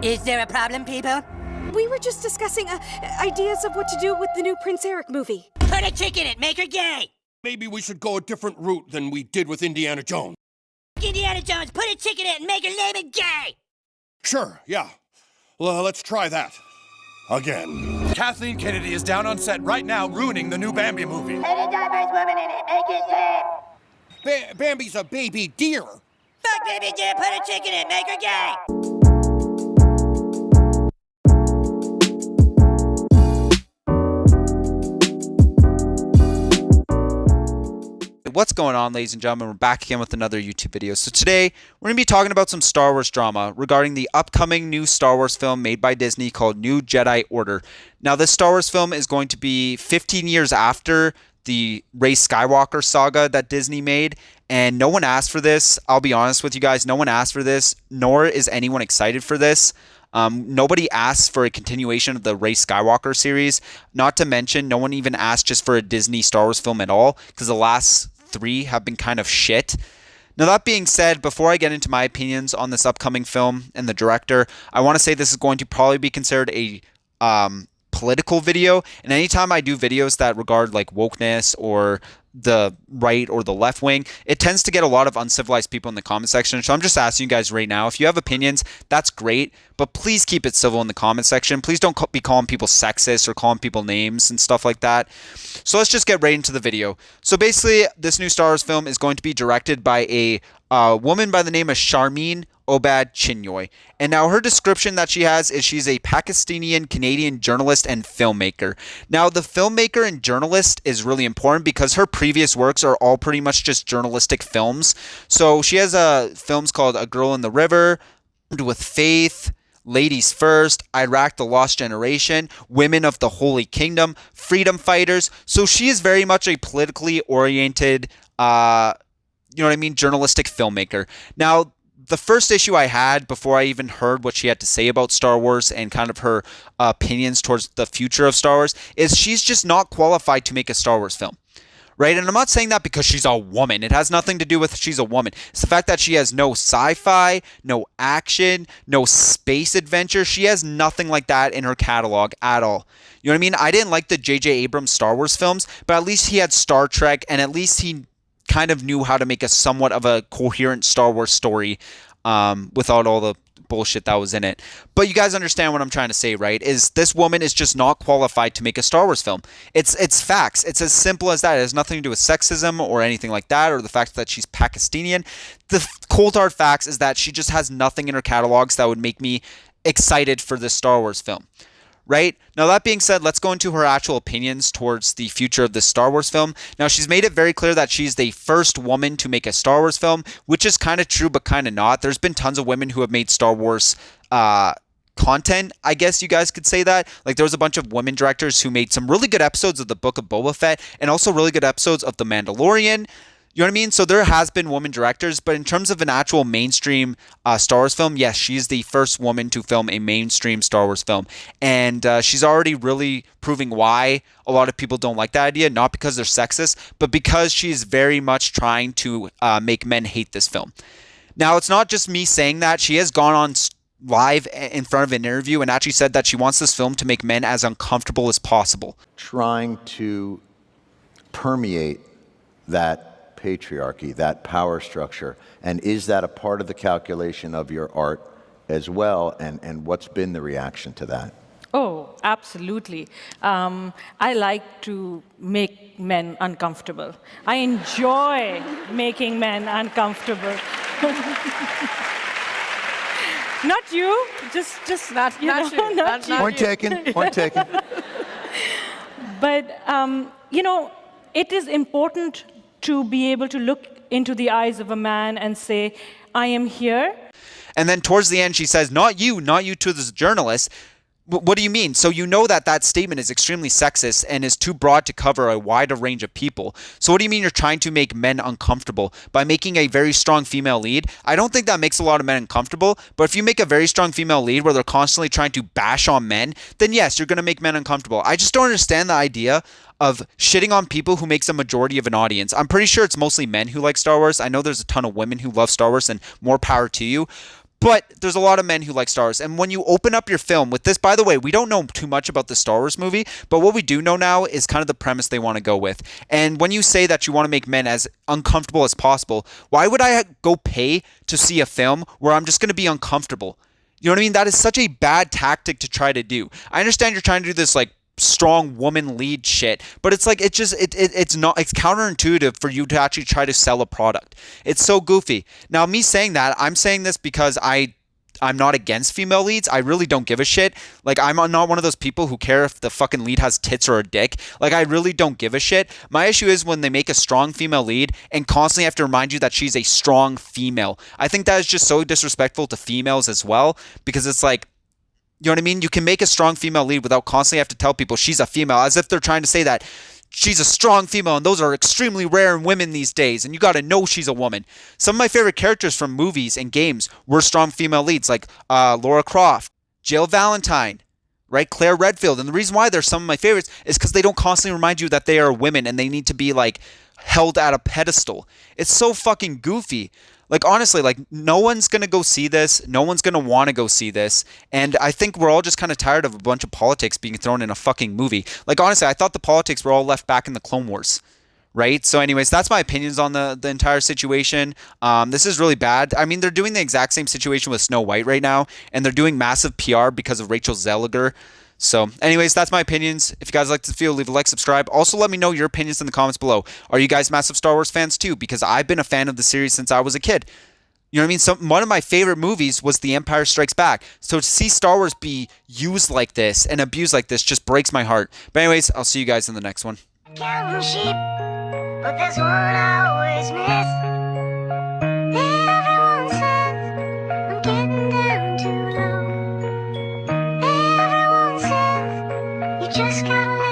Is there a problem, people? We were just discussing ideas of what to do with the new Prince Eric movie. Put a chick in it, make her gay! Maybe we should go a different route than we did with Indiana Jones. Indiana Jones, put a chick in it and make her name it gay! Sure, yeah. Well, let's try that. Again. Kathleen Kennedy is down on set right now ruining the new Bambi movie. Put a diverse woman in it, make it gay! Bambi's a baby deer. Fuck baby dear, put a chick in it, make her gay! What's going on, ladies and gentlemen? We're back again with another YouTube video. So today, we're going to be talking about some Star Wars drama regarding the upcoming new Star Wars film made by Disney called New Jedi Order. Now, this Star Wars film is going to be 15 years after the Rey Skywalker saga that Disney made, and no one asked for this. I'll be honest with you guys, no one asked for this, nor is anyone excited for this. Nobody asked for a continuation of the Rey Skywalker series. Not to mention, no one even asked just for a Disney Star Wars film at all, because the last three have been kind of shit. Now, that being said, before I get into my opinions on this upcoming film and the director, I want to say this is going to probably be considered a political video. And anytime I do videos that regard like wokeness or the right or the left wing, it tends to get a lot of uncivilized people in the comment section. So I'm just asking you guys right now, if you have opinions, that's great, but please keep it civil in the comment section. Please don't be calling people sexist or calling people names and stuff like that. So let's just get right into the video. So basically, this new Star Wars film is going to be directed by a woman by the name of Sharmeen Obad-Chinoy. And now her description that she has is she's a Pakistani-Canadian journalist and filmmaker. Now, the filmmaker and journalist is really important because her previous works are all pretty much just journalistic films. So she has films called A Girl in the River, with Faith, Ladies First, Iraq The Lost Generation, Women of the Holy Kingdom, Freedom Fighters. So she is very much a politically oriented, journalistic filmmaker. Now, the first issue I had before I even heard what she had to say about Star Wars and kind of her opinions towards the future of Star Wars is she's just not qualified to make a Star Wars film. Right? And I'm not saying that because she's a woman. It has nothing to do with she's a woman. It's the fact that she has no sci-fi, no action, no space adventure. She has nothing like that in her catalog at all. You know what I mean? I didn't like the J.J. Abrams Star Wars films, but at least he had Star Trek, and at least he kind of knew how to make a somewhat of a coherent Star Wars story without all the bullshit that was in it. But you guys understand what I'm trying to say, right? Is this woman is just not qualified to make a Star Wars film. It's facts. It's as simple as that. It has nothing to do with sexism or anything like that, or the fact that she's Pakistani. The cold hard facts is that she just has nothing in her catalogs that would make me excited for this Star Wars film. Right? Now, that being said, let's go into her actual opinions towards the future of this Star Wars film. Now, she's made it very clear that she's the first woman to make a Star Wars film, which is kind of true, but kind of not. There's been tons of women who have made Star Wars content, I guess you guys could say that. Like, there was a bunch of women directors who made some really good episodes of the Book of Boba Fett and also really good episodes of The Mandalorian. You know what I mean? So there has been women directors, but in terms of an actual mainstream Star Wars film, yes, she's the first woman to film a mainstream Star Wars film. And she's already really proving why a lot of people don't like that idea, not because they're sexist, but because she's very much trying to make men hate this film. Now, it's not just me saying that. She has gone on live in front of an interview and actually said that she wants this film to make men as uncomfortable as possible. Trying to permeate that patriarchy, that power structure, and is that a part of the calculation of your art as well, and what's been the reaction to that? Oh, absolutely. I like to make men uncomfortable. I enjoy making men uncomfortable. Not you, just not you. Not you. Point taken, point taken. But, it is important to be able to look into the eyes of a man and say, I am here. And then towards the end, she says, not you to this journalist. What do you mean? So you know that that statement is extremely sexist and is too broad to cover a wider range of people. So what do you mean you're trying to make men uncomfortable by making a very strong female lead? I don't think that makes a lot of men uncomfortable, but if you make a very strong female lead where they're constantly trying to bash on men, then yes, you're going to make men uncomfortable. I just don't understand the idea of shitting on people who makes a majority of an audience. I'm pretty sure it's mostly men who like Star Wars. I know there's a ton of women who love Star Wars, and more power to you. But there's a lot of men who like Star Wars. And when you open up your film with this, by the way, we don't know too much about the Star Wars movie, but what we do know now is kind of the premise they want to go with. And when you say that you want to make men as uncomfortable as possible, why would I go pay to see a film where I'm just going to be uncomfortable? You know what I mean? That is such a bad tactic to try to do. I understand you're trying to do this like strong woman lead shit, but it's like it's counterintuitive for you to actually try to sell a product. It's so goofy. Now, me saying that, I'm saying this because I'm not against female leads. I really don't give a shit. Like, I'm not one of those people who care if the fucking lead has tits or a dick. Like, I really don't give a shit. My issue is when they make a strong female lead and constantly have to remind you that she's a strong female. I think that is just so disrespectful to females as well, because it's like, you know what I mean? You can make a strong female lead without constantly have to tell people she's a female, as if they're trying to say that she's a strong female, and those are extremely rare in women these days, and you gotta know she's a woman. Some of my favorite characters from movies and games were strong female leads, like Laura Croft, Jill Valentine, right? Claire Redfield. And the reason why they're some of my favorites is because they don't constantly remind you that they are women and they need to be like held at a pedestal. It's so fucking goofy. Like, honestly, like, no one's going to go see this. No one's going to want to go see this. And I think we're all just kind of tired of a bunch of politics being thrown in a fucking movie. Like, honestly, I thought the politics were all left back in the Clone Wars, right? So anyways, that's my opinions on the entire situation. This is really bad. I mean, they're doing the exact same situation with Snow White right now, and they're doing massive PR because of Rachel Zelliger. So anyways, that's my opinions. If you guys like this video, leave a like, subscribe. Also, let me know your opinions in the comments below. Are you guys massive Star Wars fans too? Because I've been a fan of the series since I was a kid. You know what I mean? One of my favorite movies was The Empire Strikes Back. So to see Star Wars be used like this and abused like this just breaks my heart. But anyways, I'll see you guys in the next one. Counting sheep, but there's one I always miss. Everyone says I'm getting down too low. Everyone says you just gotta